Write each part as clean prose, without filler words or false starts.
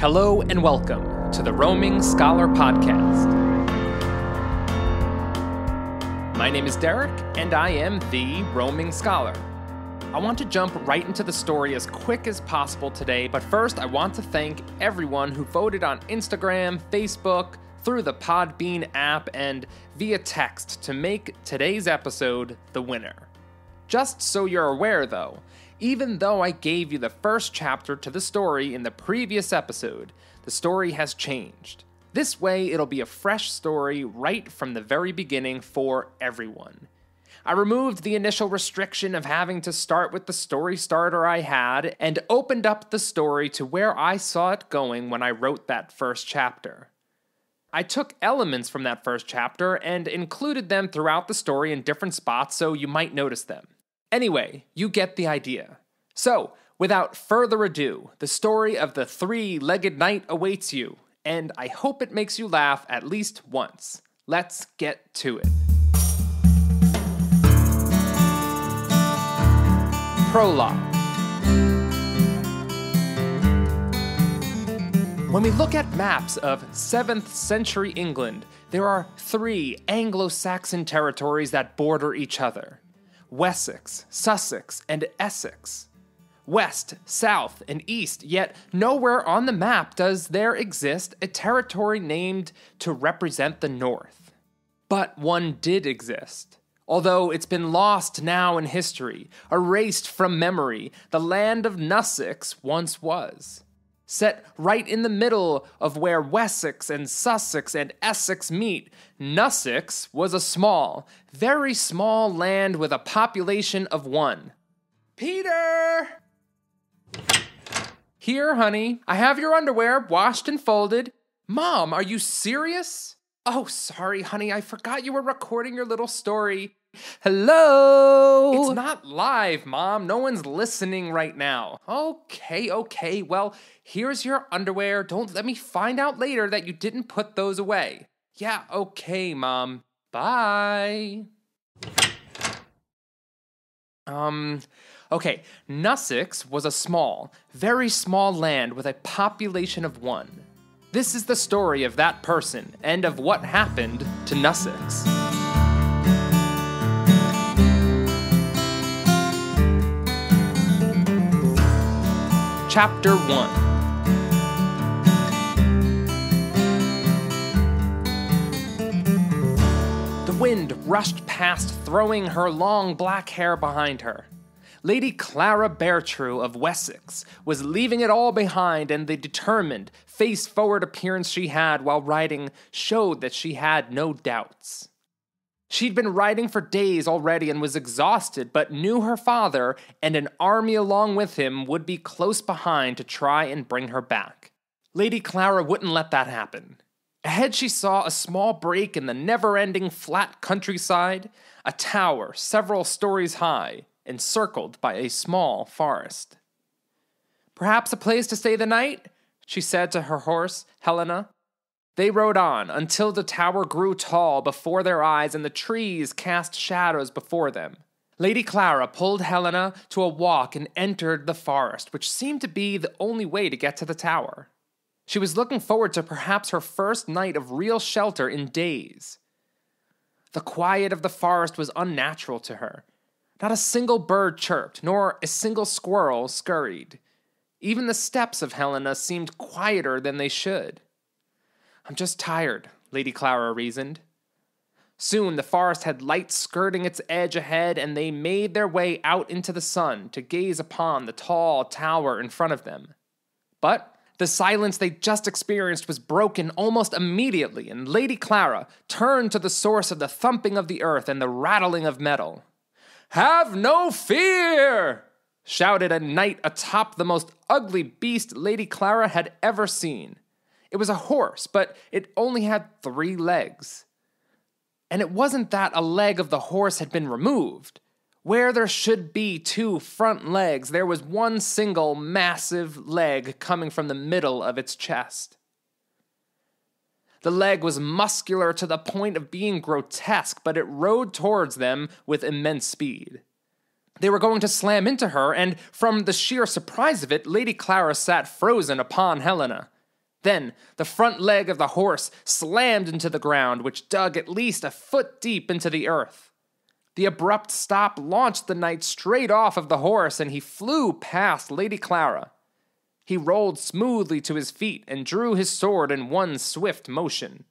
Hello and welcome to the Roaming Scholar Podcast. My name is Derek, and I am the Roaming Scholar. I want to jump right into the story as quick as possible today, but first I want to thank everyone who voted on Instagram, Facebook, through the Podbean app, and via text to make today's episode the winner. Just so you're aware though, even though I gave you the first chapter to the story in the previous episode, the story has changed. This way, it'll be a fresh story right from the very beginning for everyone. I removed the initial restriction of having to start with the story starter I had, and opened up the story to where I saw it going when I wrote that first chapter. I took elements from that first chapter and included them throughout the story in different spots so you might notice them. Anyway, you get the idea. So, without further ado, the story of the three-legged knight awaits you, and I hope it makes you laugh at least once. Let's get to it. Prologue. When we look at maps of 7th century England, there are 3 Anglo-Saxon territories that border each other: Wessex, Sussex, and Essex. West, south, and east, yet nowhere on the map does there exist a territory named to represent the north. But one did exist. Although it's been lost now in history, erased from memory, the land of Nussex once was. Set right in the middle of where Wessex and Sussex and Essex meet, Nussex was a small, very small land with a population of 1. Peter! Here, honey, I have your underwear washed and folded. Mom, are you serious? Oh, sorry, honey, I forgot you were recording your little story. Hello? It's not live, Mom. No one's listening right now. Okay. Well, here's your underwear. Don't let me find out later that you didn't put those away. Yeah, okay, Mom. Bye. Okay, Nussex was a small, very small land with a population of 1. This is the story of that person and of what happened to Nussex. Chapter 1. The wind rushed past, throwing her long black hair behind her. Lady Clara Beartrue of Wessex was leaving it all behind, and the determined, face-forward appearance she had while riding showed that she had no doubts. She'd been riding for days already and was exhausted, but knew her father and an army along with him would be close behind to try and bring her back. Lady Clara wouldn't let that happen. Ahead she saw a small break in the never-ending flat countryside, a tower several stories high, encircled by a small forest. Perhaps a place to stay the night? She said to her horse, Helena. They rode on until the tower grew tall before their eyes and the trees cast shadows before them. Lady Clara pulled Helena to a walk and entered the forest, which seemed to be the only way to get to the tower. She was looking forward to perhaps her first night of real shelter in days. The quiet of the forest was unnatural to her. Not a single bird chirped, nor a single squirrel scurried. Even the steps of Helena seemed quieter than they should. I'm just tired, Lady Clara reasoned. Soon the forest had light skirting its edge ahead, and they made their way out into the sun to gaze upon the tall tower in front of them. But the silence they just experienced was broken almost immediately, and Lady Clara turned to the source of the thumping of the earth and the rattling of metal. "Have no fear!" shouted a knight atop the most ugly beast Lady Clara had ever seen. It was a horse, but it only had 3 legs. And it wasn't that a leg of the horse had been removed. Where there should be 2 front legs, there was one single massive leg coming from the middle of its chest. The leg was muscular to the point of being grotesque, but it rode towards them with immense speed. They were going to slam into her, and from the sheer surprise of it, Lady Clara sat frozen upon Helena. Then the front leg of the horse slammed into the ground, which dug at least a foot deep into the earth. The abrupt stop launched the knight straight off of the horse, and he flew past Lady Clara. He rolled smoothly to his feet and drew his sword in one swift motion.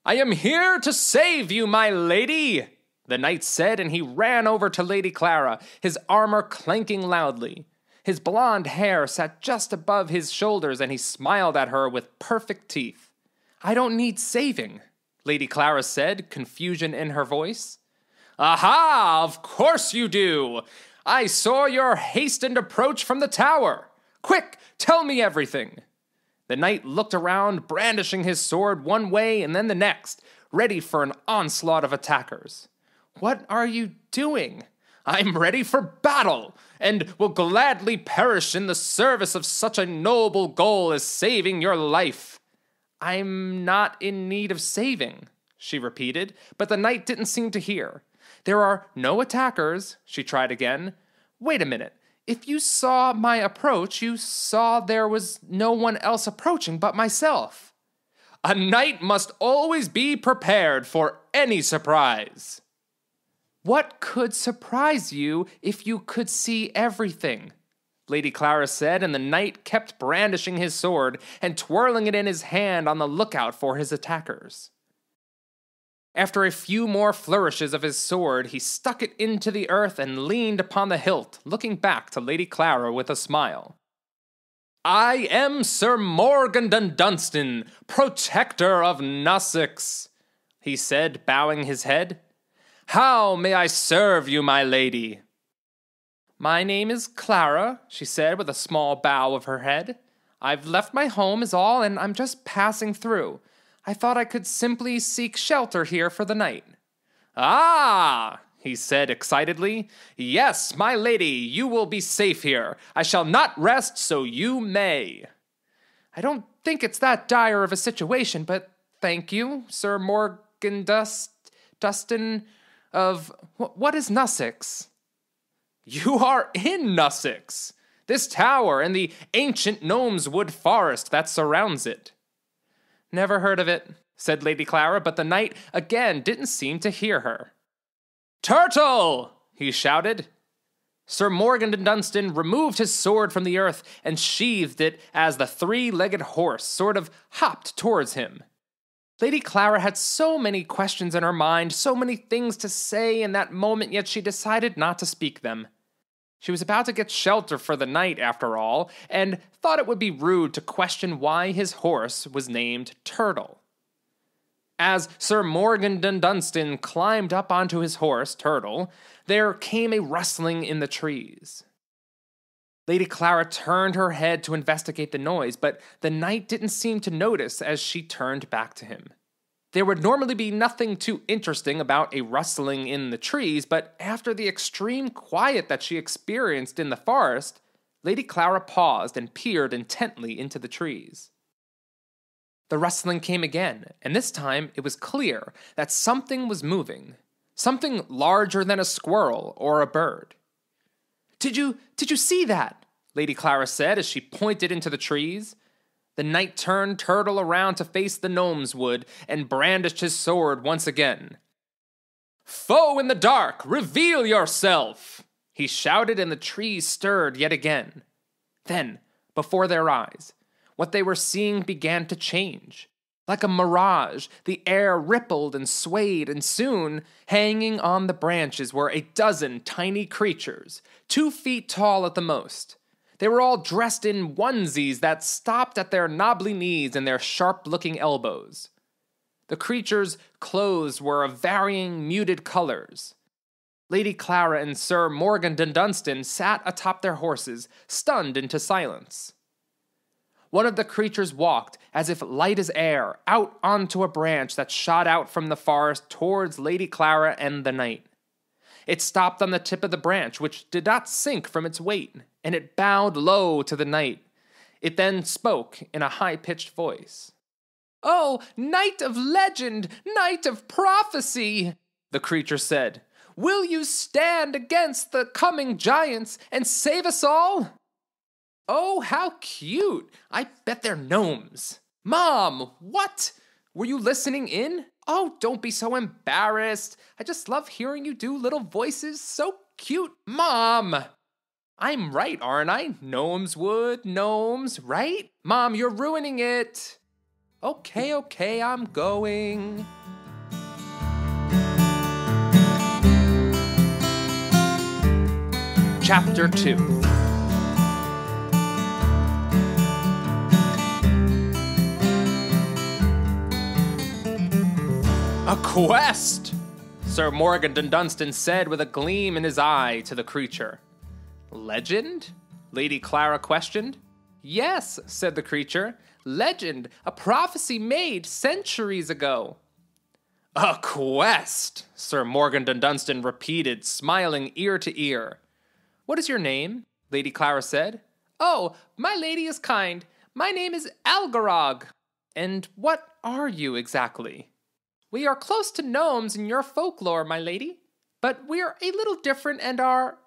"I am here to save you, my lady," the knight said, and he ran over to Lady Clara, his armor clanking loudly. His blonde hair sat just above his shoulders, and he smiled at her with perfect teeth. "I don't need saving," Lady Clara said, confusion in her voice. "Aha! Of course you do! I saw your hastened approach from the tower. Quick, tell me everything." The knight looked around, brandishing his sword one way and then the next, ready for an onslaught of attackers. "What are you doing?" "I'm ready for battle, and will gladly perish in the service of such a noble goal as saving your life." "I'm not in need of saving," she repeated, but the knight didn't seem to hear. "There are no attackers," she tried again. "Wait a minute. If you saw my approach, you saw there was no one else approaching but myself." "A knight must always be prepared for any surprise." "What could surprise you if you could see everything?" Lady Clara said, and the knight kept brandishing his sword and twirling it in his hand on the lookout for his attackers. After a few more flourishes of his sword, he stuck it into the earth and leaned upon the hilt, looking back to Lady Clara with a smile. "I am Sir Morgandundunston, protector of Nussex," he said, bowing his head. "How may I serve you, my lady?" "My name is Clara," she said with a small bow of her head. "I've left my home is all, and I'm just passing through. I thought I could simply seek shelter here for the night." "Ah!" he said excitedly. "Yes, my lady, you will be safe here. I shall not rest, so you may." "I don't think it's that dire of a situation, but thank you, Sir Morgandundunston of... What is Nussex?" "You are in Nussex, this tower and the ancient gnome's wood forest that surrounds it." "Never heard of it," said Lady Clara, but the knight again didn't seem to hear her. "Turtle!" he shouted. Sir Morgandundunston removed his sword from the earth and sheathed it as the three-legged horse sort of hopped towards him. Lady Clara had so many questions in her mind, so many things to say in that moment, yet she decided not to speak them. She was about to get shelter for the night, after all, and thought it would be rude to question why his horse was named Turtle. As Sir Morgandundunston climbed up onto his horse, Turtle, there came a rustling in the trees. Lady Clara turned her head to investigate the noise, but the knight didn't seem to notice as she turned back to him. There would normally be nothing too interesting about a rustling in the trees, but after the extreme quiet that she experienced in the forest, Lady Clara paused and peered intently into the trees. The rustling came again, and this time it was clear that something was moving, something larger than a squirrel or a bird. Did you see that?" Lady Clara said as she pointed into the trees. The knight turned Turtle around to face the gnome's wood and brandished his sword once again. "Foe in the dark, reveal yourself!" he shouted, and the trees stirred yet again. Then, before their eyes, what they were seeing began to change. Like a mirage, the air rippled and swayed, and soon, hanging on the branches, were a dozen tiny creatures, 2 feet tall at the most. They were all dressed in onesies that stopped at their knobbly knees and their sharp-looking elbows. The creatures' clothes were of varying muted colors. Lady Clara and Sir Morgandundunston sat atop their horses, stunned into silence. One of the creatures walked, as if light as air, out onto a branch that shot out from the forest towards Lady Clara and the knight. It stopped on the tip of the branch, which did not sink from its weight, and it bowed low to the knight. It then spoke in a high-pitched voice. "Oh, knight of legend, knight of prophecy," the creature said, "will you stand against the coming giants and save us all?" "Oh, how cute! I bet they're gnomes." Mom, what? Were you listening in? Oh, don't be so embarrassed. I just love hearing you do little voices. So cute. Mom! I'm right, aren't I? Gnomes would, gnomes, right? Mom, you're ruining it. Okay, I'm going. Chapter 2. A quest! Sir Morgandundunston said with a gleam in his eye to the creature. Legend? Lady Clara questioned. Yes, said the creature. Legend, a prophecy made centuries ago. A quest, Sir Morgandundunston repeated, smiling ear to ear. What is your name? Lady Clara said. Oh, my lady is kind. My name is Algarog. And what are you exactly? We are close to gnomes in your folklore, my lady, but we are a little different and are...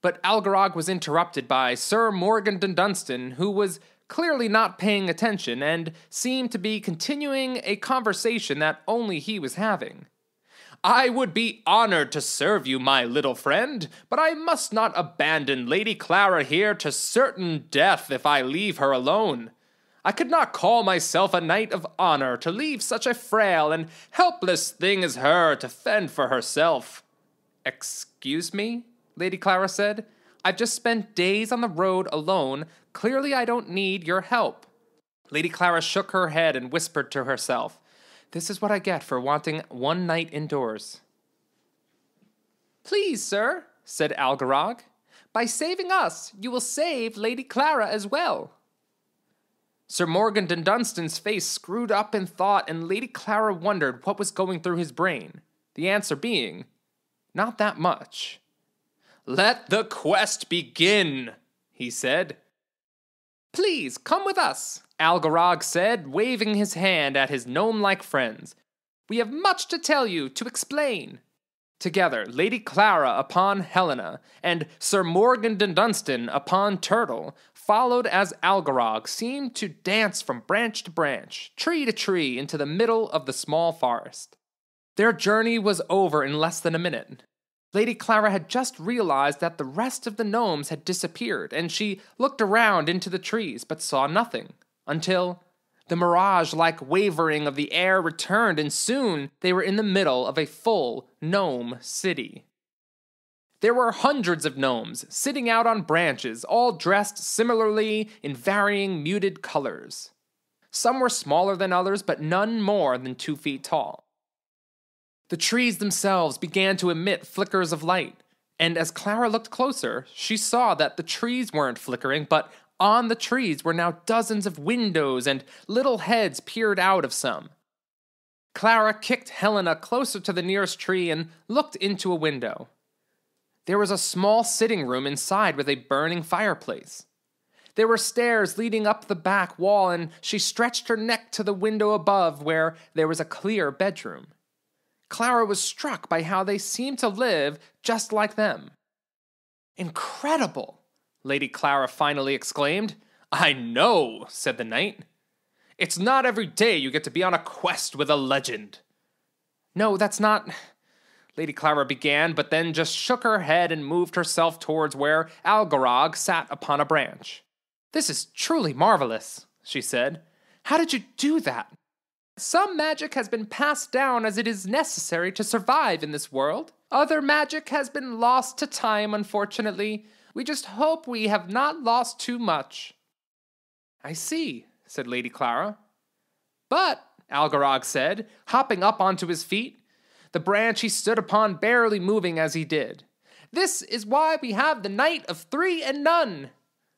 But Algarog was interrupted by Sir Morgandundunston, who was clearly not paying attention and seemed to be continuing a conversation that only he was having. I would be honored to serve you, my little friend, but I must not abandon Lady Clara here to certain death if I leave her alone. I could not call myself a knight of honor to leave such a frail and helpless thing as her to fend for herself. Excuse me? Lady Clara said. I've just spent days on the road alone. Clearly I don't need your help. Lady Clara shook her head and whispered to herself, This is what I get for wanting one night indoors. Please, sir, said Algarog. By saving us, you will save Lady Clara as well. Sir Morgandundunston's face screwed up in thought, and Lady Clara wondered what was going through his brain, the answer being, not that much. Let the quest begin, he said. Please, come with us, Algarog said, waving his hand at his gnome-like friends. We have much to tell you, to explain. Together, Lady Clara upon Helena, and Sir Morgandundunston upon Turtle, followed as Algarog seemed to dance from branch to branch, tree to tree, into the middle of the small forest. Their journey was over in less than a minute. Lady Clara had just realized that the rest of the gnomes had disappeared, and she looked around into the trees, but saw nothing, until the mirage-like wavering of the air returned, and soon they were in the middle of a full gnome city. There were hundreds of gnomes sitting out on branches, all dressed similarly in varying muted colors. Some were smaller than others, but none more than 2 feet tall. The trees themselves began to emit flickers of light, and as Clara looked closer, she saw that the trees weren't flickering, but on the trees were now dozens of windows, and little heads peered out of some. Clara kicked Helena closer to the nearest tree and looked into a window. There was a small sitting room inside with a burning fireplace. There were stairs leading up the back wall, and she stretched her neck to the window above where there was a clear bedroom. Clara was struck by how they seemed to live just like them. Incredible! Lady Clara finally exclaimed. I know, said the knight. It's not every day you get to be on a quest with a legend. No, that's not... Lady Clara began, but then just shook her head and moved herself towards where Algarog sat upon a branch. This is truly marvelous, she said. How did you do that? Some magic has been passed down as it is necessary to survive in this world. Other magic has been lost to time, unfortunately. We just hope we have not lost too much. I see, said Lady Clara. But, Algarog said, hopping up onto his feet, the branch he stood upon barely moving as he did. This is why we have the Knight of 3 and None,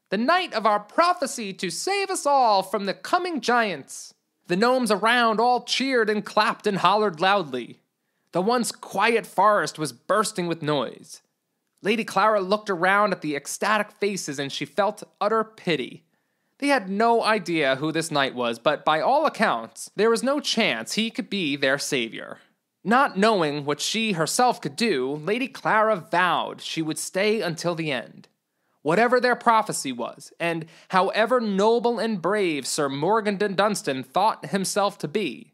the night of our prophecy to save us all from the coming giants. The gnomes around all cheered and clapped and hollered loudly. The once quiet forest was bursting with noise. Lady Clara looked around at the ecstatic faces and she felt utter pity. They had no idea who this knight was, but by all accounts, there was no chance he could be their savior. Not knowing what she herself could do, Lady Clara vowed she would stay until the end. Whatever their prophecy was, and however noble and brave Sir Morgandundunston thought himself to be,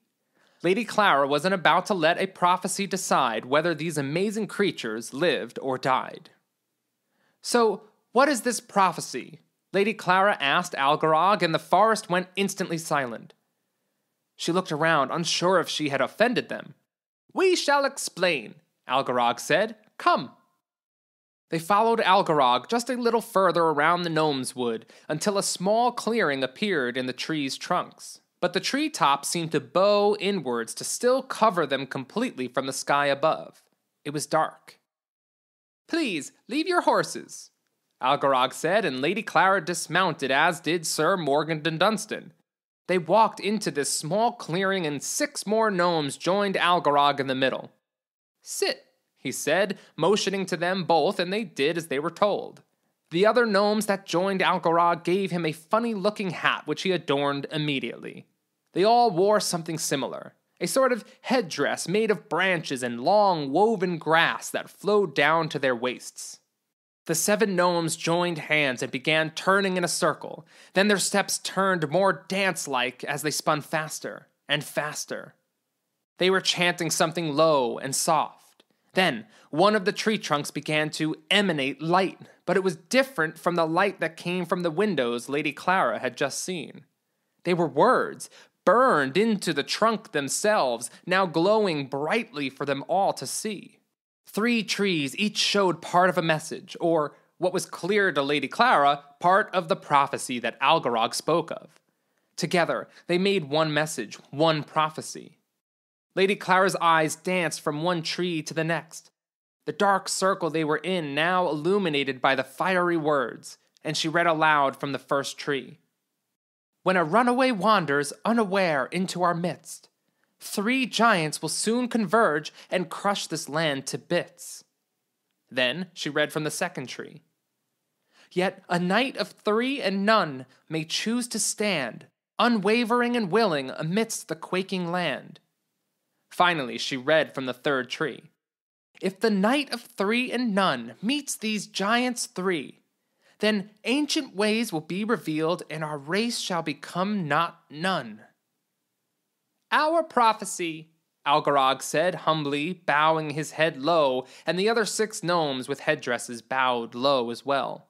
Lady Clara wasn't about to let a prophecy decide whether these amazing creatures lived or died. "So, what is this prophecy?" Lady Clara asked Algarog, and the forest went instantly silent. She looked around, unsure if she had offended them. "We shall explain," Algarog said. "Come." They followed Algarog just a little further around the gnome's wood until a small clearing appeared in the tree's trunks. But the tree tops seemed to bow inwards to still cover them completely from the sky above. It was dark. "Please, leave your horses," Algarog said, and Lady Clara dismounted, as did Sir Morgandundunston. They walked into this small clearing, and 6 more gnomes joined Algarog in the middle. "Sit," he said, motioning to them both, and they did as they were told. The other gnomes that joined Algarog gave him a funny-looking hat, which he adorned immediately. They all wore something similar, a sort of headdress made of branches and long woven grass that flowed down to their waists. The 7 gnomes joined hands and began turning in a circle. Then their steps turned more dance-like as they spun faster and faster. They were chanting something low and soft. Then one of the tree trunks began to emanate light, but it was different from the light that came from the windows Lady Clara had just seen. They were words, burned into the trunk themselves, now glowing brightly for them all to see. 3 trees each showed part of a message, or, what was clear to Lady Clara, part of the prophecy that Algarog spoke of. Together, they made one message, one prophecy. Lady Clara's eyes danced from one tree to the next. The dark circle they were in now illuminated by the fiery words, and she read aloud from the first tree. "When a runaway wanders unaware into our midst, 3 giants will soon converge and crush this land to bits." Then she read from the second tree. "Yet a knight of 3 and none may choose to stand, unwavering and willing amidst the quaking land." Finally, she read from the third tree. "If the knight of 3 and none meets these giants 3, then ancient ways will be revealed, and our race shall become not none." "Our prophecy," Algarog said humbly, bowing his head low, and the other 6 gnomes with headdresses bowed low as well.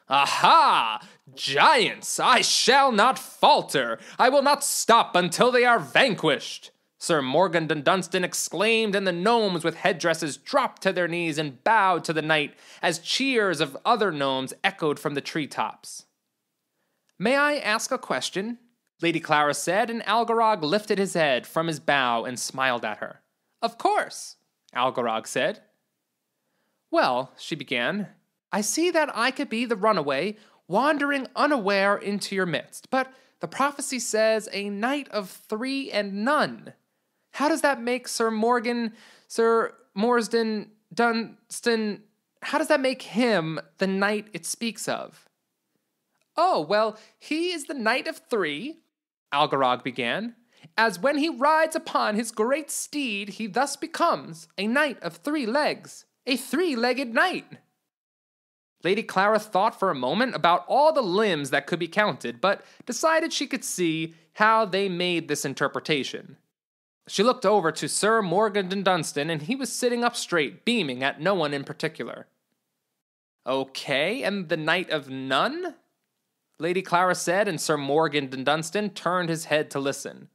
"Aha! Giants! I shall not falter! I will not stop until they are vanquished!" Sir Morgandundunston exclaimed, and the gnomes with headdresses dropped to their knees and bowed to the knight as cheers of other gnomes echoed from the treetops. "May I ask a question?" Lady Clara said, and Algarog lifted his head from his bow and smiled at her. "Of course," Algarog said. "Well," she began, "I see that I could be the runaway, wandering unaware into your midst, but the prophecy says a knight of 3 and none. How does that make Sir Morgandundunston, how does that make him the knight it speaks of?" "Oh, well, he is the knight of 3, Algarog began, "as when he rides upon his great steed, he thus becomes a knight of 3 legs, a 3-legged knight." Lady Clara thought for a moment about all the limbs that could be counted, but decided she could see how they made this interpretation. She looked over to Sir Morgandundunston, and he was sitting up straight, beaming at no one in particular. "Okay, and the knight of none?" Lady Clara said, and Sir Morgandundunston turned his head to listen.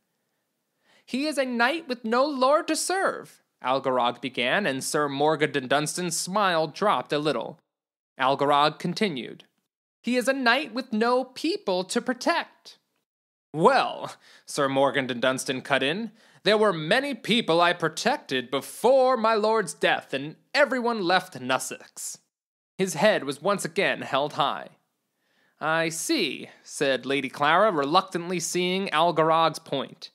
"He is a knight with no lord to serve," Algarog began, and Sir Morgandundunston's smile dropped a little. Algarog continued. "He is a knight with no people to protect." "Well," Sir Morgandundunston cut in, "there were many people I protected before my lord's death, and everyone left Nussex." His head was once again held high. "I see," said Lady Clara, reluctantly seeing Algarog's point.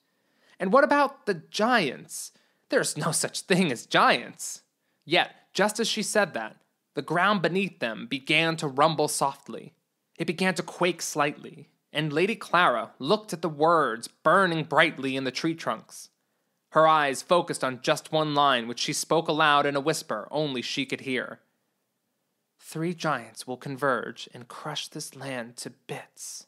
"And what about the giants? There's no such thing as giants." Yet, just as she said that, the ground beneath them began to rumble softly. It began to quake slightly, and Lady Clara looked at the words burning brightly in the tree trunks. Her eyes focused on just one line, which she spoke aloud in a whisper only she could hear. 3 giants will converge and crush this land to bits.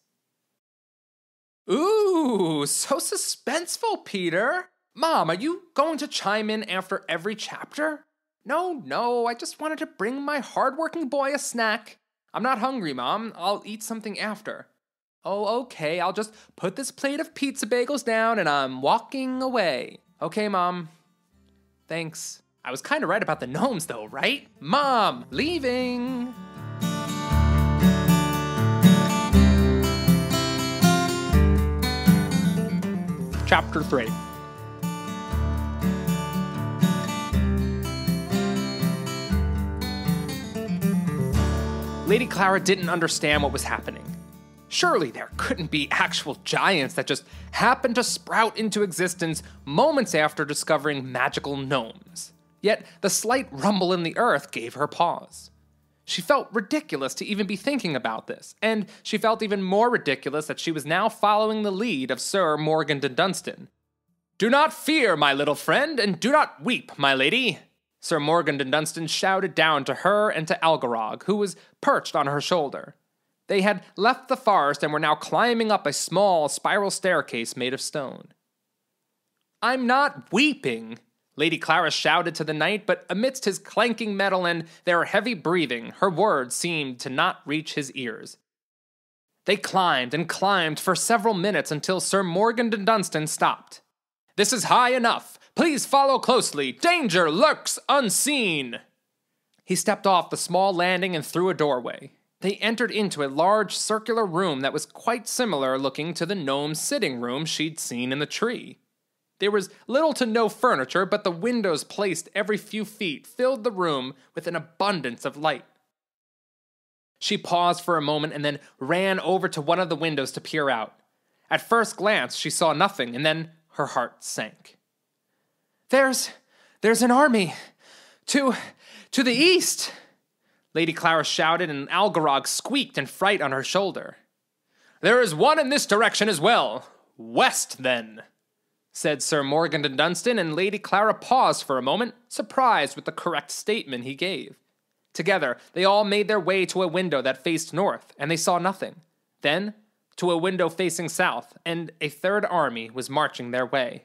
Ooh, so suspenseful, Peter. Mom, are you going to chime in after every chapter? No, I just wanted to bring my hardworking boy a snack. I'm not hungry, Mom. I'll eat something after. Oh, okay, I'll just put this plate of pizza bagels down and I'm walking away. Okay, Mom. Thanks. I was kind of right about the gnomes, though, right? Mom, leaving! Chapter 3. Lady Clara didn't understand what was happening. Surely there couldn't be actual giants that just happened to sprout into existence moments after discovering magical gnomes. Yet the slight rumble in the earth gave her pause. She felt ridiculous to even be thinking about this, and she felt even more ridiculous that she was now following the lead of Sir Morgandundunston. "Do not fear, my little friend, and do not weep, my lady," Sir Morgandundunston shouted down to her and to Algarog, who was perched on her shoulder. They had left the forest and were now climbing up a small spiral staircase made of stone. "I'm not weeping," Lady Clara shouted to the knight, but amidst his clanking metal and their heavy breathing, her words seemed to not reach his ears. They climbed and climbed for several minutes until Sir Morgandundunston stopped. "This is high enough. Please follow closely. Danger lurks unseen." He stepped off the small landing and through a doorway. They entered into a large circular room that was quite similar looking to the gnome's sitting room she'd seen in the tree. There was little to no furniture, but the windows placed every few feet filled the room with an abundance of light. She paused for a moment and then ran over to one of the windows to peer out. At first glance, she saw nothing, and then her heart sank. There's an army. To the east!" Lady Clara shouted, and Algarog squeaked in fright on her shoulder. "There is one in this direction as well. West, then," said Sir Morgandundunston, and Lady Clara paused for a moment, surprised with the correct statement he gave. Together, they all made their way to a window that faced north, and they saw nothing. Then, to a window facing south, and a third army was marching their way.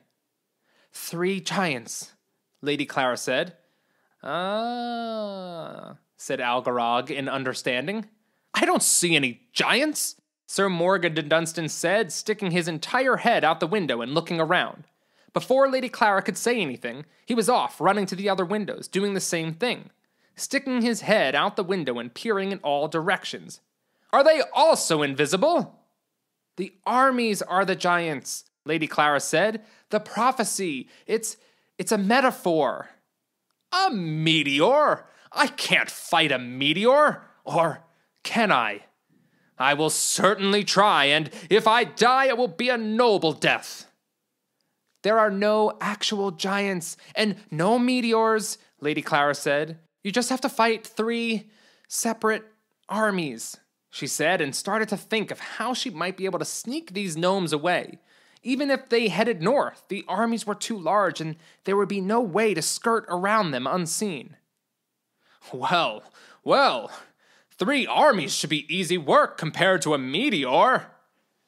3 giants, Lady Clara said. "Ah," said Algarog in understanding. "I don't see any giants," Sir Morgandundunston said, sticking his entire head out the window and looking around. Before Lady Clara could say anything, he was off, running to the other windows, doing the same thing, sticking his head out the window and peering in all directions. "Are they also invisible?" "The armies are the giants," Lady Clara said. "The prophecy, it's a metaphor." "A meteor? I can't fight a meteor, or can I? I will certainly try, and if I die, it will be a noble death." "There are no actual giants and no meteors," Lady Clara said. "You just have to fight 3 separate armies," she said, and started to think of how she might be able to sneak these gnomes away. Even if they headed north, the armies were too large, and there would be no way to skirt around them unseen. Well, 3 armies should be easy work compared to a meteor,"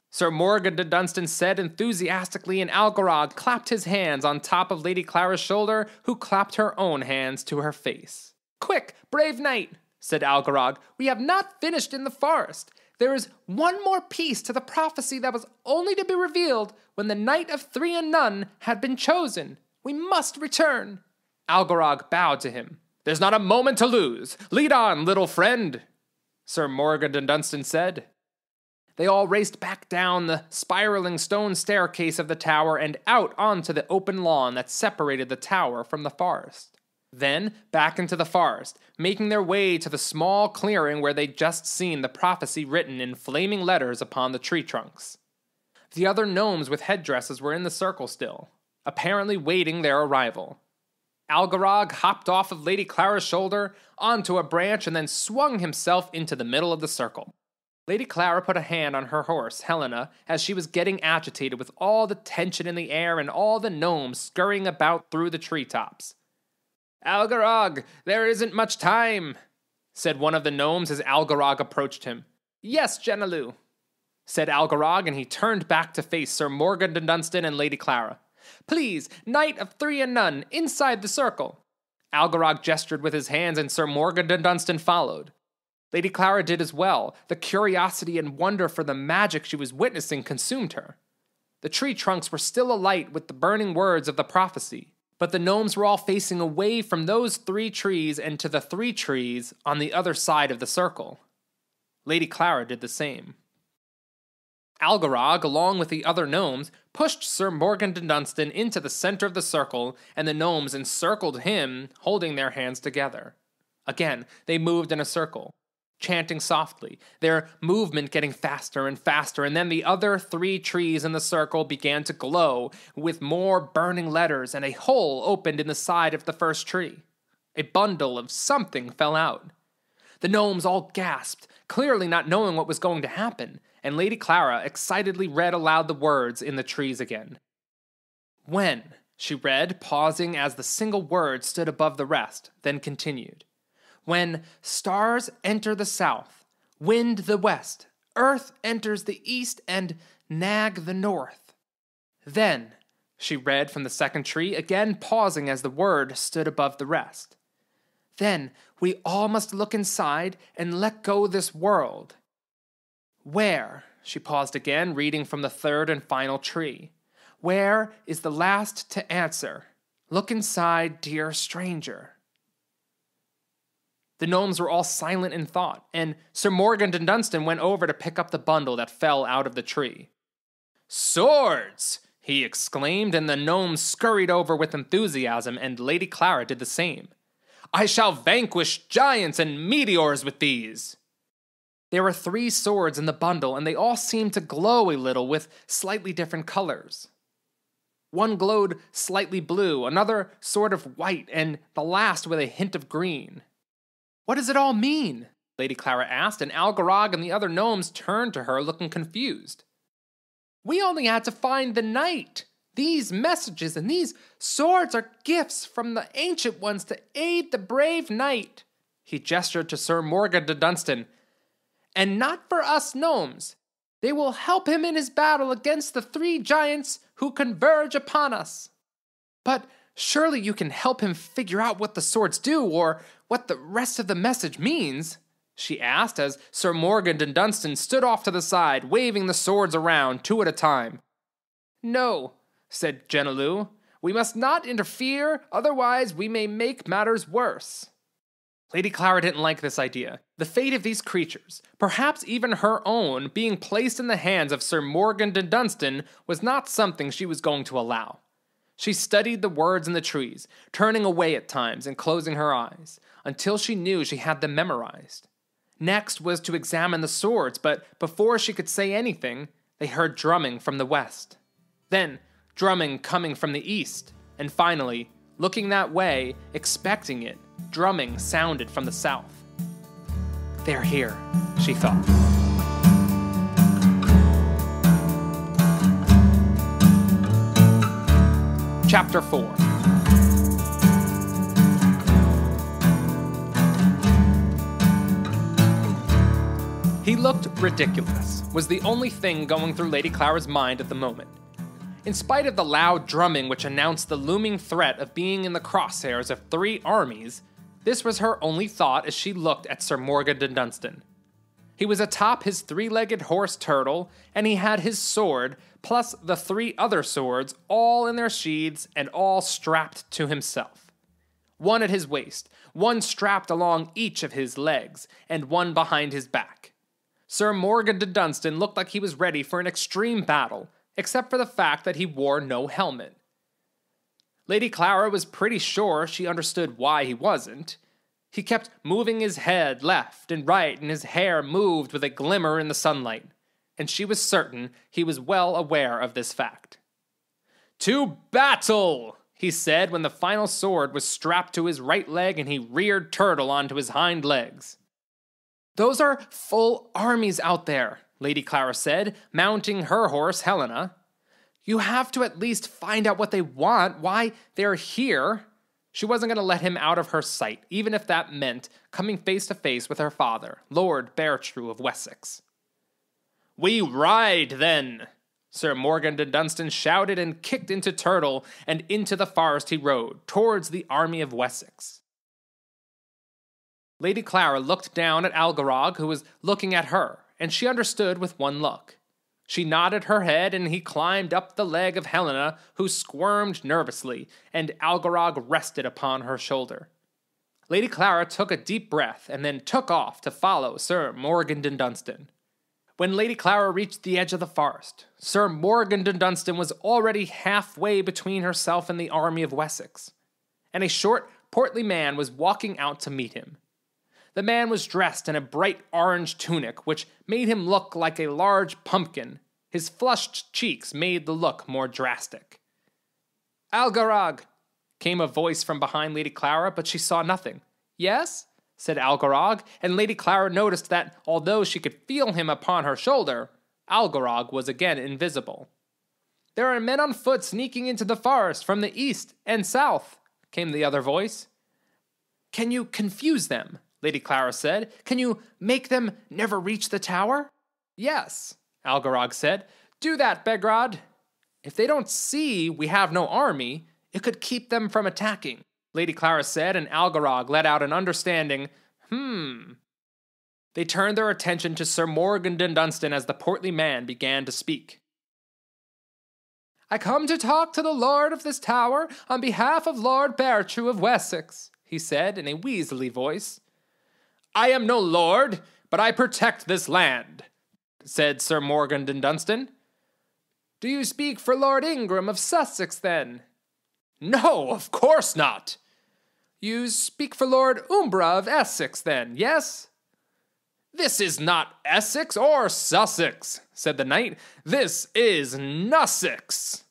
Sir Morgandundunston said enthusiastically, and Algarog clapped his hands on top of Lady Clara's shoulder, who clapped her own hands to her face. "Quick, brave knight," said Algarog. "We have not finished in the forest. There is one more piece to the prophecy that was only to be revealed when the Knight of 3 and None had been chosen. We must return." Algarog bowed to him. "There's not a moment to lose. Lead on, little friend," Sir Morgandundunston said. They all raced back down the spiraling stone staircase of the tower and out onto the open lawn that separated the tower from the forest. Then back into the forest, making their way to the small clearing where they'd just seen the prophecy written in flaming letters upon the tree trunks. The other gnomes with headdresses were in the circle still, apparently waiting their arrival. Algarog hopped off of Lady Clara's shoulder onto a branch and then swung himself into the middle of the circle. Lady Clara put a hand on her horse, Helena, as she was getting agitated with all the tension in the air and all the gnomes scurrying about through the treetops. "Algarog, there isn't much time," said one of the gnomes as Algarog approached him. Yes, Genelou, said Algarog, and he turned back to face Sir Morgandundunston and Lady Clara. Please, Knight of 3 and none, inside the circle. Algarog gestured with his hands, and Sir Morgandundunston followed. Lady Clara did as well. The curiosity and wonder for the magic she was witnessing consumed her. The tree trunks were still alight with the burning words of the prophecy, but the gnomes were all facing away from those 3 trees and to the 3 trees on the other side of the circle. Lady Clara did the same. Algarog, along with the other gnomes, pushed Sir Morgandundunston into the center of the circle, and the gnomes encircled him, holding their hands together. Again, they moved in a circle, chanting softly, their movement getting faster and faster, and then the other 3 trees in the circle began to glow with more burning letters, and a hole opened in the side of the first tree. A bundle of something fell out. The gnomes all gasped, clearly not knowing what was going to happen, and Lady Clara excitedly read aloud the words in the trees again. When, she read, pausing as the single word stood above the rest, then continued. When stars enter the south, wind the west, earth enters the east, and nag the north. Then, she read from the second tree, again pausing as the word stood above the rest. Then we all must look inside and let go this world. Where, she paused again, reading from the third and final tree. Where is the last to answer? Look inside, dear stranger. The gnomes were all silent in thought, and Sir Morgandundunston went over to pick up the bundle that fell out of the tree. Swords! He exclaimed, and the gnomes scurried over with enthusiasm, and Lady Clara did the same. I shall vanquish giants and meteors with these. There were 3 swords in the bundle, and they all seemed to glow a little with slightly different colors. One glowed slightly blue, another sort of white, and the last with a hint of green. What does it all mean? Lady Clara asked, and Algarog and the other gnomes turned to her looking confused. We only had to find the knight. These messages and these swords are gifts from the ancient ones to aid the brave knight. He gestured to Sir Morgandundunston. And not for us gnomes. They will help him in his battle against the 3 giants who converge upon us. But surely you can help him figure out what the swords do, or what the rest of the message means, she asked as Sir Morgandundunston stood off to the side, waving the swords around 2 at a time. No, said Genelou, we must not interfere, otherwise we may make matters worse. Lady Clara didn't like this idea. The fate of these creatures, perhaps even her own, being placed in the hands of Sir Morgandundunston was not something she was going to allow. She studied the words in the trees, turning away at times and closing her eyes, until she knew she had them memorized. Next was to examine the swords, but before she could say anything, they heard drumming from the west. Then, drumming coming from the east, and finally, looking that way, expecting it, drumming sounded from the south. They're here, she thought. Chapter 4. He looked ridiculous, was the only thing going through Lady Clara's mind at the moment. In spite of the loud drumming which announced the looming threat of being in the crosshairs of 3 armies, this was her only thought as she looked at Sir Morgandundunston. He was atop his 3-legged horse Turtle, and he had his sword, plus the 3 other swords, all in their sheaths and all strapped to himself. One at his waist, one strapped along each of his legs, and one behind his back. Sir Morgandundunston looked like he was ready for an extreme battle, except for the fact that he wore no helmet. Lady Clara was pretty sure she understood why he wasn't. He kept moving his head left and right, and his hair moved with a glimmer in the sunlight, and she was certain he was well aware of this fact. "To battle!" he said when the final sword was strapped to his right leg and he reared Turtle onto his hind legs. "Those are full armies out there," Lady Clara said, mounting her horse Helena. "You have to at least find out what they want, why they're here." She wasn't going to let him out of her sight, even if that meant coming face to face with her father, Lord Beartrue of Wessex. "We ride, then!" Sir Morgandundunston shouted and kicked into Turtle, and into the forest he rode, towards the army of Wessex. Lady Clara looked down at Algarog, who was looking at her, and she understood with one look. She nodded her head, and he climbed up the leg of Helena, who squirmed nervously, and Algarog rested upon her shoulder. Lady Clara took a deep breath, and then took off to follow Sir Morgandundunston. When Lady Clara reached the edge of the forest, Sir Morgandundunston was already halfway between herself and the army of Wessex, and a short, portly man was walking out to meet him. The man was dressed in a bright orange tunic, which made him look like a large pumpkin. His flushed cheeks made the look more drastic. "Algarog," came a voice from behind Lady Clara, but she saw nothing. "Yes?" said Algarog, and Lady Clara noticed that, although she could feel him upon her shoulder, Algarog was again invisible. "There are men on foot sneaking into the forest from the east and south," came the other voice. "Can you confuse them?" Lady Clara said. "Can you make them never reach the tower?" "Yes," Algarog said. "Do that, Begrad." "If they don't see we have no army, it could keep them from attacking," Lady Clara said, and Algarog let out an understanding, They turned their attention to Sir Morgandundunston as the portly man began to speak. "I come to talk to the lord of this tower on behalf of Lord Beartrue of Wessex," he said in a weaselly voice. "I am no lord, but I protect this land," said Sir Morgandundunston. "Do you speak for Lord Ingram of Sussex, then?" "No, of course not." "You speak for Lord Umbra of Essex, then, yes?" "This is not Essex or Sussex," said the knight. "This is Nussex."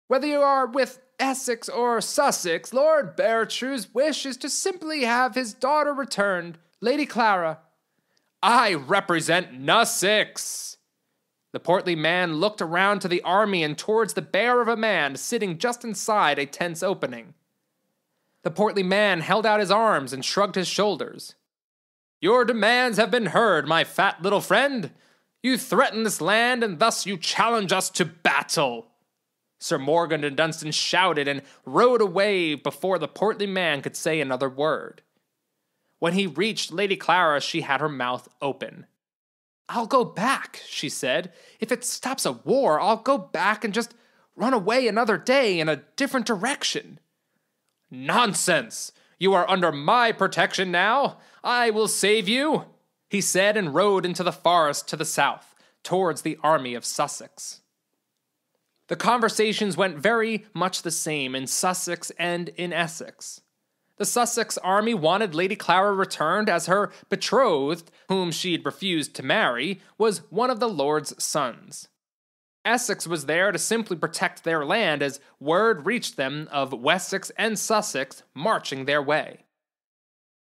"Whether you are with Essex or Sussex, Lord Beartrue's wish is to simply have his daughter returned, Lady Clara." "I represent Nussex." The portly man looked around to the army and towards the bear of a man sitting just inside a tense opening. The portly man held out his arms and shrugged his shoulders. "Your demands have been heard, my fat little friend. You threaten this land, and thus you challenge us to battle." Sir Morgandundunston shouted and rode away before the portly man could say another word. When he reached Lady Clara, she had her mouth open. "I'll go back," she said. "If it stops a war, I'll go back and just run away another day in a different direction." "Nonsense! You are under my protection now. I will save you," he said, and rode into the forest to the south, towards the army of Sussex. The conversations went very much the same in Sussex and in Essex. The Sussex army wanted Lady Clara returned, as her betrothed, whom she'd refused to marry, was one of the lord's sons. Essex was there to simply protect their land, as word reached them of Wessex and Sussex marching their way.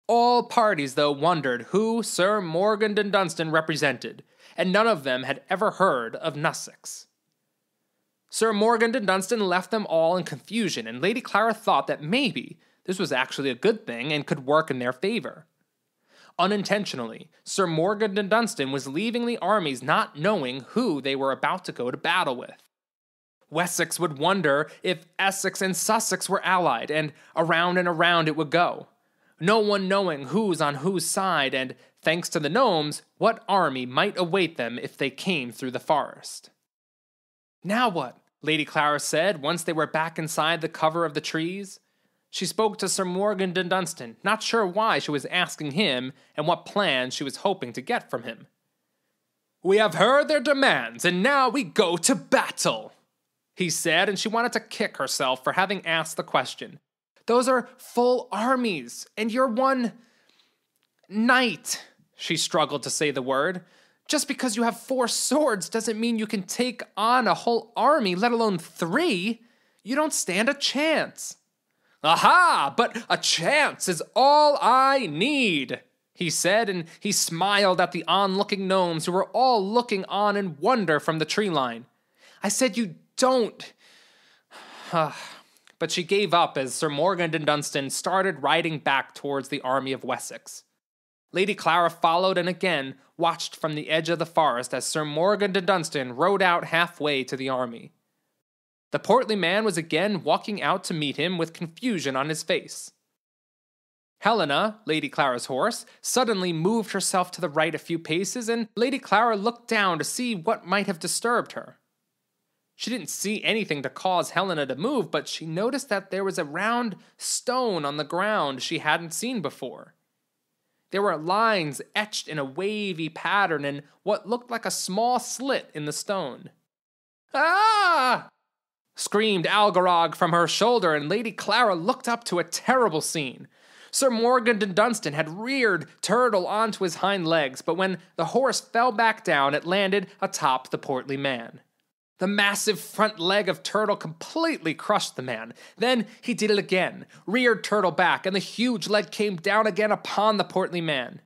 All parties, though, wondered who Sir Morgandundunston represented, and none of them had ever heard of Nussex. Sir Morgandundunston left them all in confusion, and Lady Clara thought that maybe this was actually a good thing and could work in their favor. Unintentionally, Sir Morgandundunston was leaving the armies not knowing who they were about to go to battle with. Wessex would wonder if Essex and Sussex were allied, and around it would go. No one knowing who's on whose side, and, thanks to the gnomes, what army might await them if they came through the forest. "Now what?" Lady Clara said, once they were back inside the cover of the trees. She spoke to Sir Morgandundunston, not sure why she was asking him and what plans she was hoping to get from him. "We have heard their demands, and now we go to battle," he said, and she wanted to kick herself for having asked the question. "Those are full armies, and you're one knight," she struggled to say the word. "Just because you have 4 swords doesn't mean you can take on a whole army, let alone 3. You don't stand a chance." "Aha! But a chance is all I need," he said, and he smiled at the onlooking gnomes who were all looking on in wonder from the tree line. "I said you don't but she gave up as Sir Morgandundunston started riding back towards the army of Wessex. Lady Clara followed and again watched from the edge of the forest as Sir Morgandundunston rode out halfway to the army. The portly man was again walking out to meet him with confusion on his face. Helena, Lady Clara's horse, suddenly moved herself to the right a few paces, and Lady Clara looked down to see what might have disturbed her. She didn't see anything to cause Helena to move, but she noticed that there was a round stone on the ground she hadn't seen before. There were lines etched in a wavy pattern and what looked like a small slit in the stone. "Ah!" screamed Algarog from her shoulder, and Lady Clara looked up to a terrible scene. Sir Morgandundunston had reared Turtle onto his hind legs, but when the horse fell back down, it landed atop the portly man. The massive front leg of Turtle completely crushed the man. Then he did it again, reared Turtle back, and the huge leg came down again upon the portly man.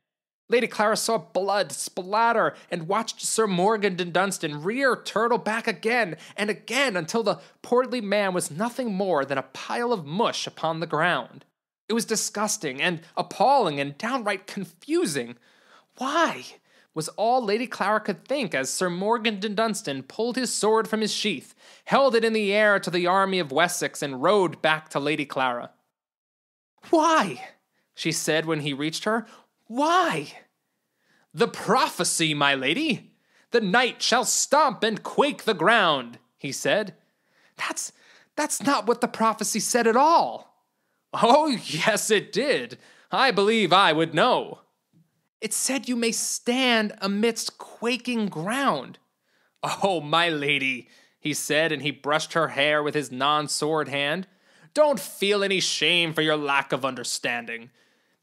Lady Clara saw blood splatter and watched Sir Morgandundunston rear Turtle back again and again until the portly man was nothing more than a pile of mush upon the ground. It was disgusting and appalling and downright confusing. Why? Was all Lady Clara could think as Sir Morgandundunston pulled his sword from his sheath, held it in the air to the army of Wessex, and rode back to Lady Clara. "Why?" she said when he reached her. "Why?" "The prophecy, my lady. The knight shall stomp and quake the ground," he said. That's not what the prophecy said at all." "Oh, yes, it did. I believe I would know." "It said you may stand amidst quaking ground." "Oh, my lady," he said, and he brushed her hair with his non-sword hand. "Don't feel any shame for your lack of understanding.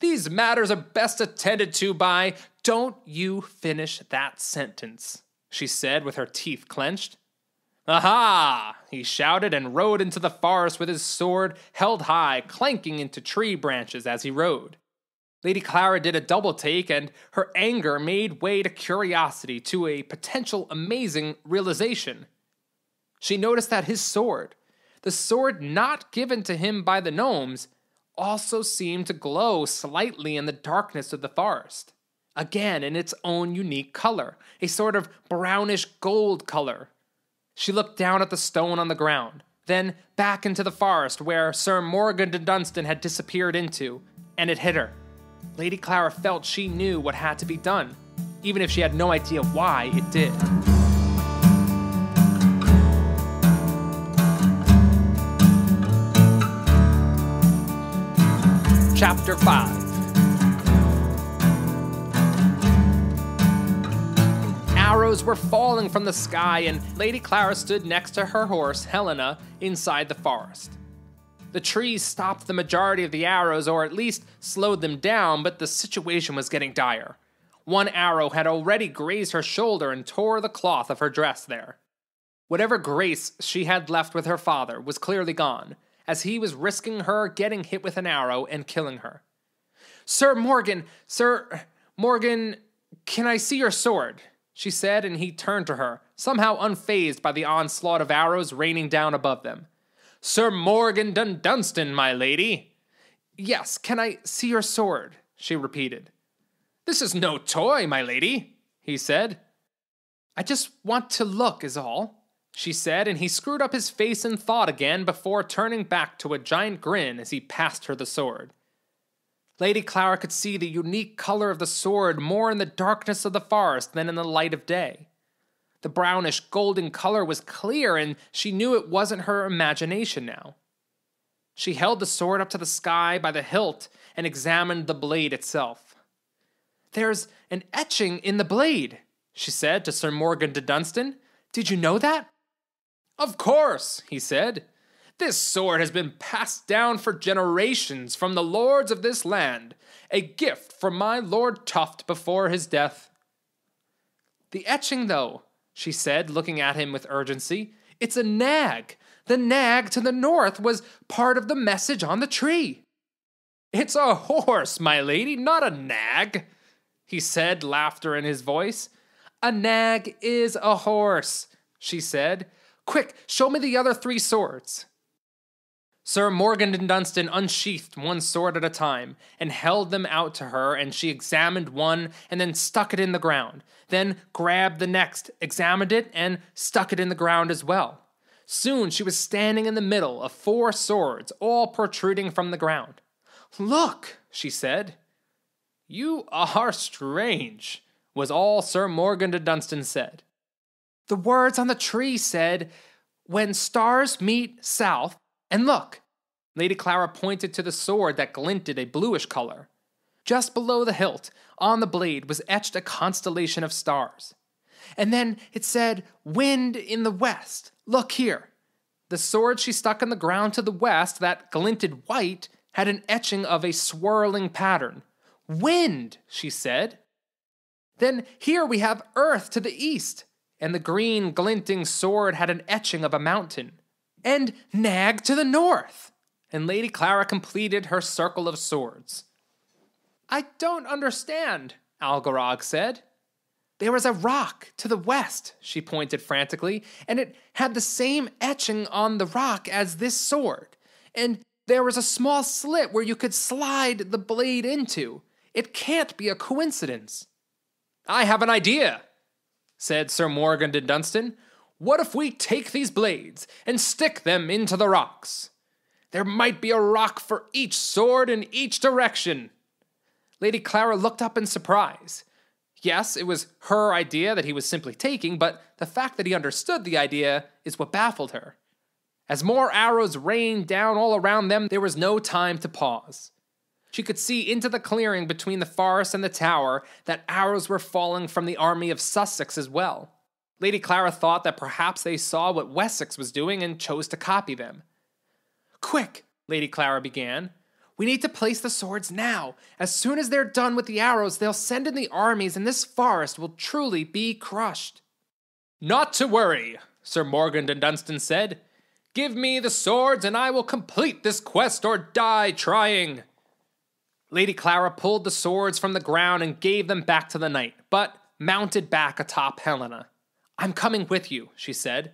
These matters are best attended to by—" "Don't you finish that sentence," she said with her teeth clenched. "Aha!" he shouted and rode into the forest with his sword held high, clanking into tree branches as he rode. Lady Clara did a double take, and her anger made way to curiosity, to a potential amazing realization. She noticed that his sword, the sword not given to him by the gnomes, also seemed to glow slightly in the darkness of the forest. Again in its own unique color, a sort of brownish gold color. She looked down at the stone on the ground, then back into the forest where Sir Morgandundunston had disappeared into, and it hit her. Lady Clara felt she knew what had to be done, even if she had no idea why it did. Chapter 5. Arrows were falling from the sky, and Lady Clara stood next to her horse, Helena, inside the forest. The trees stopped the majority of the arrows, or at least slowed them down, but the situation was getting dire. One arrow had already grazed her shoulder and tore the cloth of her dress there. Whatever grace she had left with her father was clearly gone, as he was risking her getting hit with an arrow and killing her. Sir Morgan, can I see your sword?" she said, and he turned to her, somehow unfazed by the onslaught of arrows raining down above them. "Sir Morgandundunston, my lady." "Yes, can I see your sword?" she repeated. "This is no toy, my lady," he said. "I just want to look, is all," she said, and he screwed up his face in thought again before turning back to a giant grin as he passed her the sword. Lady Clara could see the unique color of the sword more in the darkness of the forest than in the light of day. The brownish golden color was clear, and she knew it wasn't her imagination now. She held the sword up to the sky by the hilt and examined the blade itself. "There's an etching in the blade," she said to Sir Morgandundunston. "Did you know that?" "Of course," he said. "This sword has been passed down for generations from the lords of this land, a gift from my Lord Tuft before his death." "The etching, though," she said, looking at him with urgency. "It's a nag. The nag to the north was part of the message on the tree." "It's a horse, my lady, not a nag," he said, laughter in his voice. "A nag is a horse," she said. "Quick, show me the other 3 swords." Sir Morgandundunston unsheathed one sword at a time, and held them out to her, and she examined one, and then stuck it in the ground, then grabbed the next, examined it, and stuck it in the ground as well. Soon she was standing in the middle of 4 swords, all protruding from the ground. "Look," she said. "You are strange," was all Sir Morgandundunston said. "The words on the tree said, 'When stars meet south,' and look." Lady Clara pointed to the sword that glinted a bluish color. Just below the hilt, on the blade, was etched a constellation of stars. And then it said, "Wind in the west. Look here." The sword she stuck in the ground to the west, that glinted white, had an etching of a swirling pattern. "Wind," she said. "Then here we have earth to the east," and the green glinting sword had an etching of a mountain. "And nag to the north," and Lady Clara completed her circle of swords. "I don't understand," Algarog said. "There was a rock to the west," she pointed frantically, "and it had the same etching on the rock as this sword. And there was a small slit where you could slide the blade into. It can't be a coincidence." "I have an idea," said Sir Morgandundunston. "What if we take these blades and stick them into the rocks? There might be a rock for each sword in each direction." Lady Clara looked up in surprise. Yes, it was her idea that he was simply taking, but the fact that he understood the idea is what baffled her. As more arrows rained down all around them, there was no time to pause. She could see into the clearing between the forest and the tower that arrows were falling from the army of Sussex as well. Lady Clara thought that perhaps they saw what Wessex was doing and chose to copy them. "Quick," Lady Clara began. "We need to place the swords now. As soon as they're done with the arrows, they'll send in the armies and this forest will truly be crushed." "Not to worry," Sir Morgandundunston said. "Give me the swords and I will complete this quest or die trying." Lady Clara pulled the swords from the ground and gave them back to the knight, but mounted back atop Helena. "I'm coming with you," she said.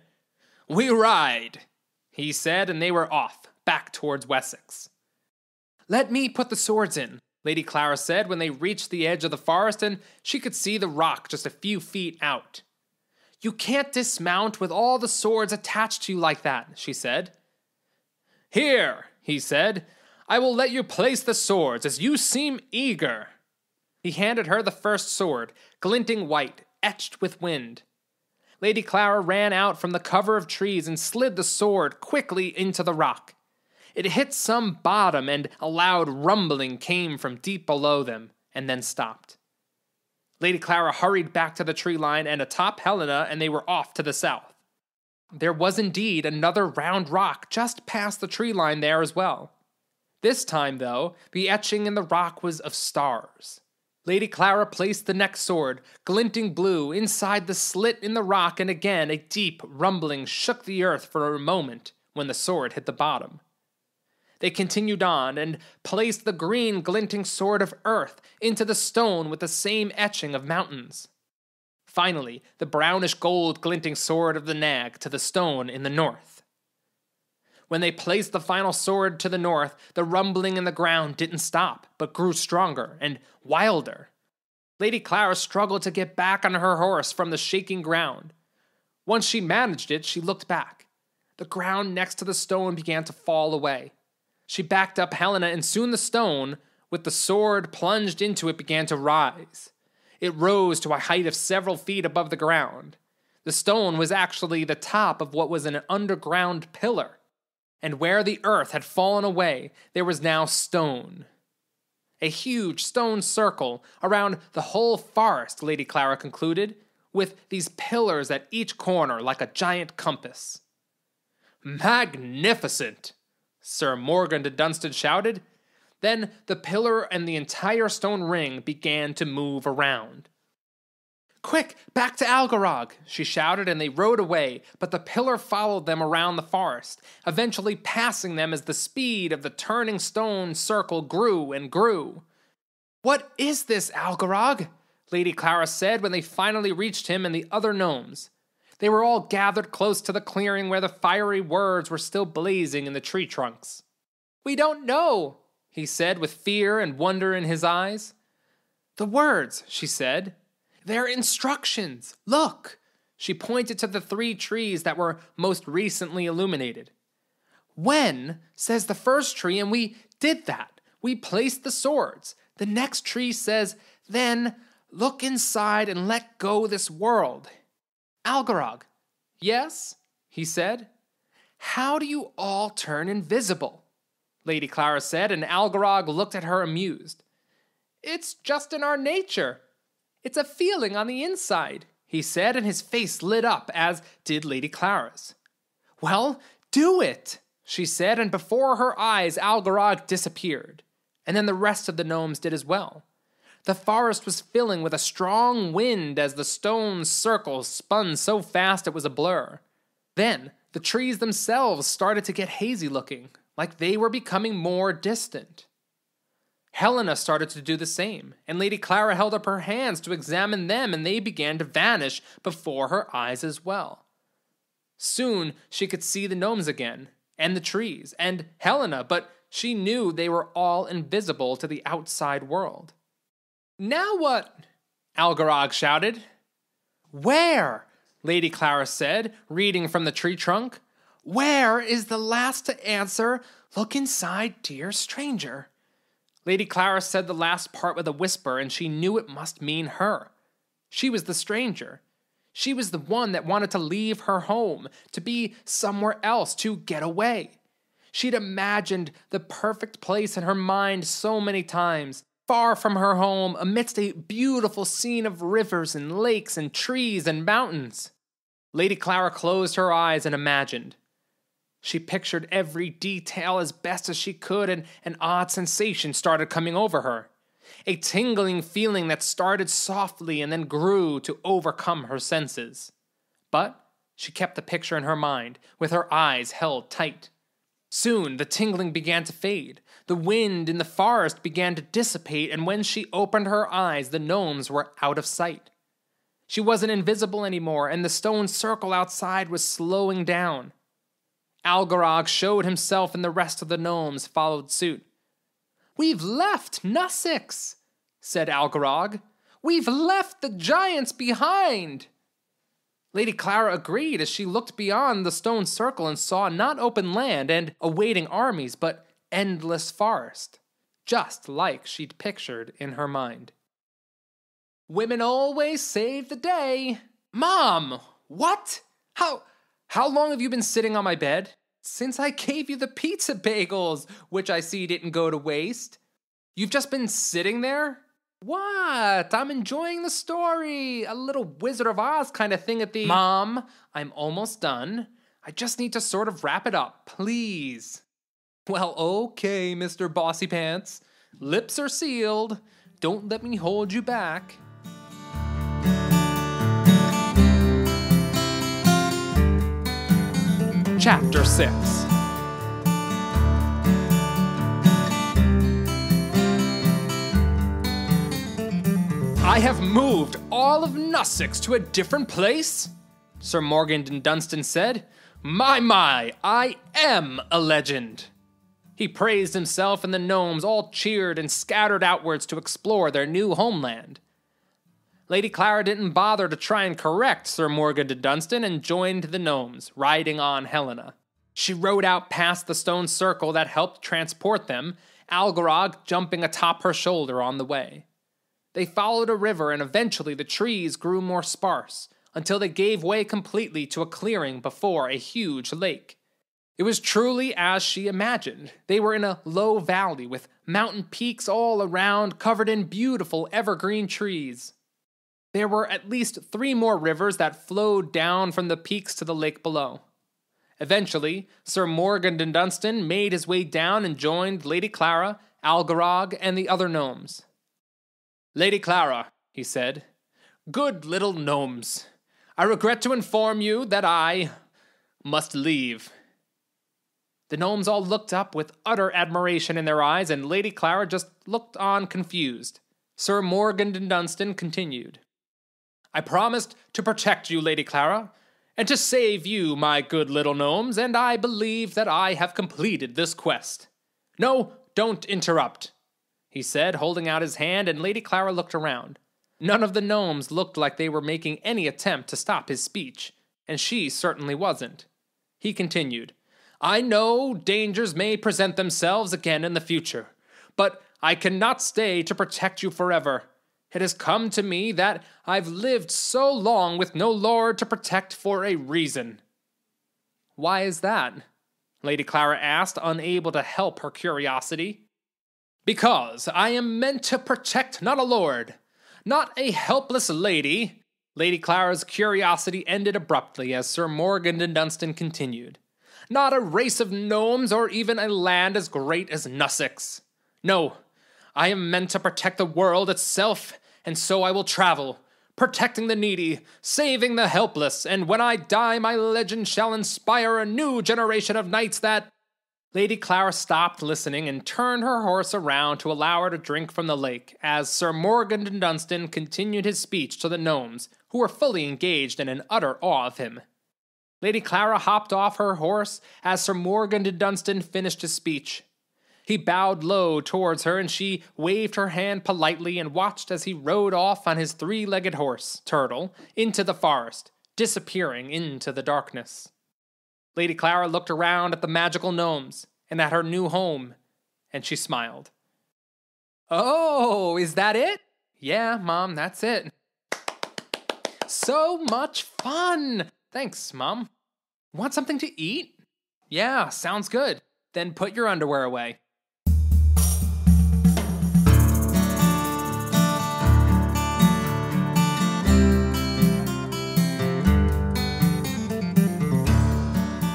"We ride," he said, and they were off, back towards Wessex. "Let me put the swords in," Lady Clara said when they reached the edge of the forest and she could see the rock just a few feet out. "You can't dismount with all the swords attached to you like that," she said. "Here," he said, "I will let you place the swords as you seem eager." He handed her the first sword, glinting white, etched with wind. Lady Clara ran out from the cover of trees and slid the sword quickly into the rock. It hit some bottom and a loud rumbling came from deep below them, and then stopped. Lady Clara hurried back to the tree line and atop Helena, and they were off to the south. There was indeed another round rock just past the tree line there as well. This time, though, the etching in the rock was of stars. Lady Clara placed the next sword, glinting blue, inside the slit in the rock, and again a deep rumbling shook the earth for a moment when the sword hit the bottom. They continued on and placed the green glinting sword of earth into the stone with the same etching of mountains. Finally, the brownish gold glinting sword of the nag to the stone in the north. When they placed the final sword to the north, the rumbling in the ground didn't stop, but grew stronger and wilder. Lady Clara struggled to get back on her horse from the shaking ground. Once she managed it, she looked back. The ground next to the stone began to fall away. She backed up Helena, and soon the stone, with the sword plunged into it, began to rise. It rose to a height of several feet above the ground. The stone was actually the top of what was an underground pillar, and where the earth had fallen away, there was now stone. A huge stone circle around the whole forest, Lady Clara concluded, with these pillars at each corner like a giant compass. "Magnificent!" Sir Morgandundunston shouted. Then the pillar and the entire stone ring began to move around. "Quick, back to Algarog," she shouted, and they rode away, but the pillar followed them around the forest, eventually passing them as the speed of the turning stone circle grew and grew. "What is this, Algarog?" Lady Clara said when they finally reached him and the other gnomes. They were all gathered close to the clearing where the fiery words were still blazing in the tree trunks. "We don't know," he said with fear and wonder in his eyes. "The words," she said. "They're instructions. Look." She pointed to the 3 trees that were most recently illuminated. "When," says the first tree, and we did that. We placed the swords. The next tree says, "Then look inside and let go this world." "Algarog." "Yes," he said. "How do you all turn invisible?" Lady Clara said, and Algarog looked at her amused. "It's just in our nature. It's a feeling on the inside," he said, and his face lit up, as did Lady Clara's. "Well, do it," she said, and before her eyes Algarog disappeared, and then the rest of the gnomes did as well. The forest was filling with a strong wind as the stone circle spun so fast it was a blur. Then the trees themselves started to get hazy looking, like they were becoming more distant. Helena started to do the same, and Lady Clara held up her hands to examine them, and they began to vanish before her eyes as well. Soon she could see the gnomes again, and the trees, and Helena, but she knew they were all invisible to the outside world. "Now what?" Algarog shouted. "Where?" Lady Clara said, reading from the tree trunk. "Where is the last to answer, 'Look inside, dear stranger'?" Lady Clara said the last part with a whisper, and she knew it must mean her. She was the stranger. She was the one that wanted to leave her home, to be somewhere else, to get away. She'd imagined the perfect place in her mind so many times, far from her home, amidst a beautiful scene of rivers and lakes and trees and mountains. Lady Clara closed her eyes and imagined. She pictured every detail as best as she could, and an odd sensation started coming over her. A tingling feeling that started softly and then grew to overcome her senses. But she kept the picture in her mind, with her eyes held tight. Soon the tingling began to fade. The wind in the forest began to dissipate, and when she opened her eyes, the gnomes were out of sight. She wasn't invisible anymore, and the stone circle outside was slowing down. Algarog showed himself, and the rest of the gnomes followed suit. "We've left Nussex," said Algarog. "We've left the giants behind." Lady Clara agreed as she looked beyond the stone circle and saw not open land and awaiting armies, but endless forest, just like she'd pictured in her mind. "Women always save the day." "Mom, what? How long have you been sitting on my bed?" "Since I gave you the pizza bagels, which I see didn't go to waste." "You've just been sitting there?" "What? I'm enjoying the story. A little Wizard of Oz kind of thing at the—" "Mom, I'm almost done. I just need to sort of wrap it up, please." "Well, okay, Mr. Bossy Pants. Lips are sealed. Don't let me hold you back." Chapter 6. "I have moved all of Nussex to a different place?" Sir Morgandundunston said. My, I am a legend." He praised himself, and the gnomes all cheered and scattered outwards to explore their new homeland. Lady Clara didn't bother to try and correct Sir Morgandundunston and joined the gnomes, riding on Helena. She rode out past the stone circle that helped transport them, Algarog jumping atop her shoulder on the way. They followed a river, and eventually the trees grew more sparse, until they gave way completely to a clearing before a huge lake. It was truly as she imagined. They were in a low valley with mountain peaks all around, covered in beautiful evergreen trees. There were at least 3 more rivers that flowed down from the peaks to the lake below. Eventually, Sir Morgandundunston made his way down and joined Lady Clara, Algarog, and the other gnomes. "Lady Clara," he said, "good little gnomes, I regret to inform you that I must leave." The gnomes all looked up with utter admiration in their eyes, and Lady Clara just looked on confused. Sir Morgandundunston continued. "I promised to protect you, Lady Clara, and to save you, my good little gnomes, and I believe that I have completed this quest. No, don't interrupt, he said, holding out his hand, and Lady Clara looked around. None of the gnomes looked like they were making any attempt to stop his speech, and she certainly wasn't. He continued, I know dangers may present themselves again in the future, but I cannot stay to protect you forever. It has come to me that I've lived so long with no lord to protect for a reason. Why is that? Lady Clara asked, unable to help her curiosity. Because I am meant to protect not a lord, not a helpless lady. Lady Clara's curiosity ended abruptly as Sir Morgandundunston continued. Not a race of gnomes or even a land as great as Nussex. No, I am meant to protect the world itself, and so I will travel, protecting the needy, saving the helpless, and when I die my legend shall inspire a new generation of knights that... Lady Clara stopped listening and turned her horse around to allow her to drink from the lake, as Sir Morgandundunston continued his speech to the gnomes, who were fully engaged and in utter awe of him. Lady Clara hopped off her horse as Sir Morgandundunston finished his speech. He bowed low towards her, and she waved her hand politely and watched as he rode off on his three-legged horse, Turtle, into the forest, disappearing into the darkness. Lady Clara looked around at the magical gnomes and at her new home, and she smiled. Oh, is that it? Yeah, Mom, that's it. So much fun! Thanks, Mom. Want something to eat? Yeah, sounds good. Then put your underwear away.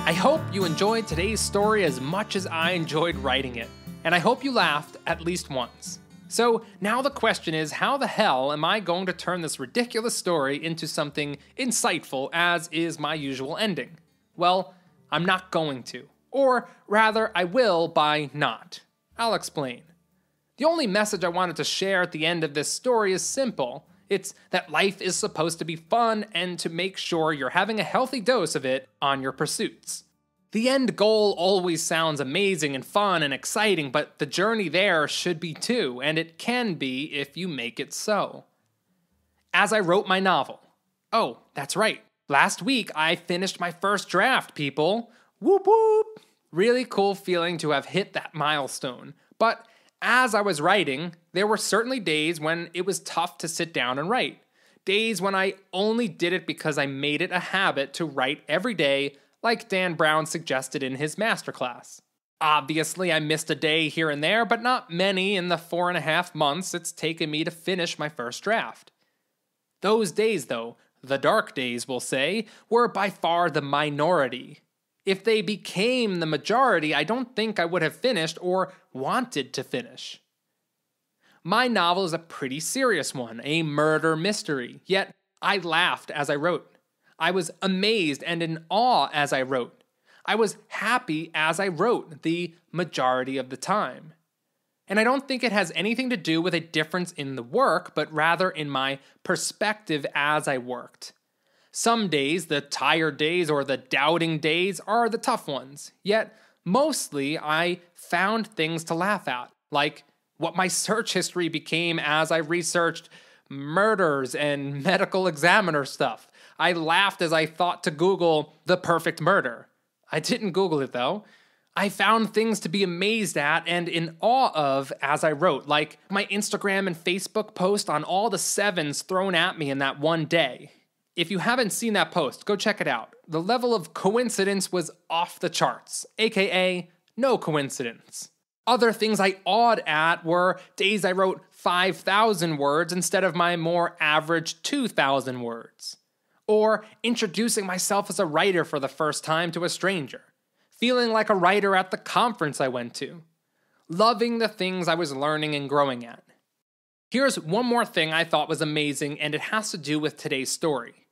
I hope you enjoyed today's story as much as I enjoyed writing it, and I hope you laughed at least once. So now the question is, how the hell am I going to turn this ridiculous story into something insightful as is my usual ending? Well, I'm not going to. Or rather, I will by not. I'll explain. The only message I wanted to share at the end of this story is simple. It's that life is supposed to be fun and to make sure you're having a healthy dose of it on your pursuits. The end goal always sounds amazing and fun and exciting, but the journey there should be too, and it can be if you make it so. As I wrote my novel. Oh, that's right. Last week I finished my first draft, people. Whoop whoop! Really cool feeling to have hit that milestone. But as I was writing, there were certainly days when it was tough to sit down and write. Days when I only did it because I made it a habit to write every day, like Dan Brown suggested in his masterclass. Obviously, I missed a day here and there, but not many in the 4.5 months it's taken me to finish my first draft. Those days, though, the dark days, we'll say, were by far the minority. If they became the majority, I don't think I would have finished or wanted to finish. My novel is a pretty serious one, a murder mystery, yet I laughed as I wrote. I was amazed and in awe as I wrote. I was happy as I wrote the majority of the time. And I don't think it has anything to do with a difference in the work, but rather in my perspective as I worked. Some days, the tired days or the doubting days, are the tough ones. Yet, mostly, I found things to laugh at, like what my search history became as I researched murders and medical examiner stuff. I laughed as I thought to Google the perfect murder. I didn't Google it, though. I found things to be amazed at and in awe of as I wrote, like my Instagram and Facebook post on all the 7s thrown at me in that one day. If you haven't seen that post, go check it out. The level of coincidence was off the charts, aka no coincidence. Other things I awed at were days I wrote 5,000 words instead of my more average 2,000 words. Or introducing myself as a writer for the first time to a stranger. Feeling like a writer at the conference I went to. Loving the things I was learning and growing at. Here's one more thing I thought was amazing, and it has to do with today's story.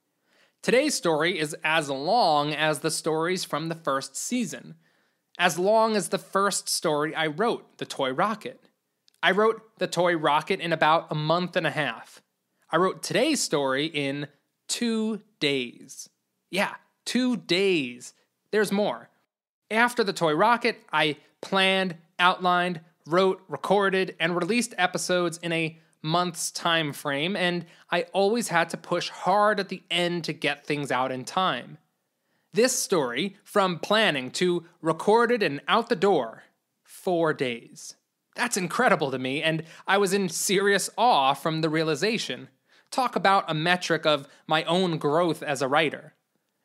Today's story is as long as the stories from the first season. As long as the first story I wrote, The Toy Rocket. I wrote The Toy Rocket in about a month and a half. I wrote today's story in 2 days. Yeah, 2 days. There's more. After the toy rocket, I planned, outlined, wrote, recorded, and released episodes in a month's time frame, and I always had to push hard at the end to get things out in time. This story, from planning to recorded and out the door, 4 days. That's incredible to me, and I was in serious awe from the realization. Talk about a metric of my own growth as a writer.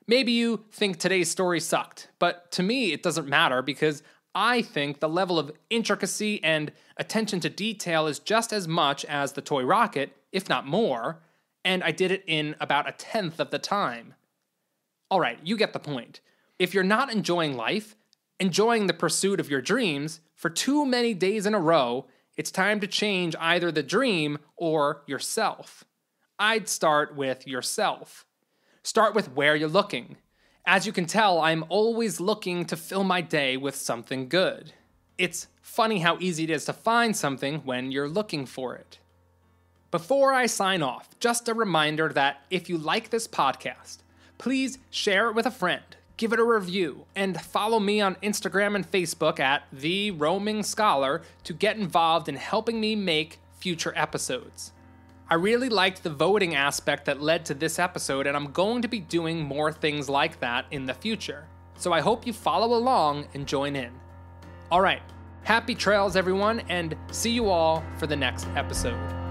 Maybe you think today's story sucked, but to me it doesn't matter because I think the level of intricacy and attention to detail is just as much as the toy rocket, if not more, and I did it in about 1/10 of the time. Alright, you get the point. If you're not enjoying life, enjoying the pursuit of your dreams, for too many days in a row, it's time to change either the dream or yourself. I'd start with yourself. Start with where you're looking. As you can tell, I'm always looking to fill my day with something good. It's funny how easy it is to find something when you're looking for it. Before I sign off, just a reminder that if you like this podcast, please share it with a friend, give it a review, and follow me on Instagram and Facebook at The Roaming Scholar to get involved in helping me make future episodes. I really liked the voting aspect that led to this episode, and I'm going to be doing more things like that in the future. So I hope you follow along and join in. Alright, happy trails everyone, and see you all for the next episode.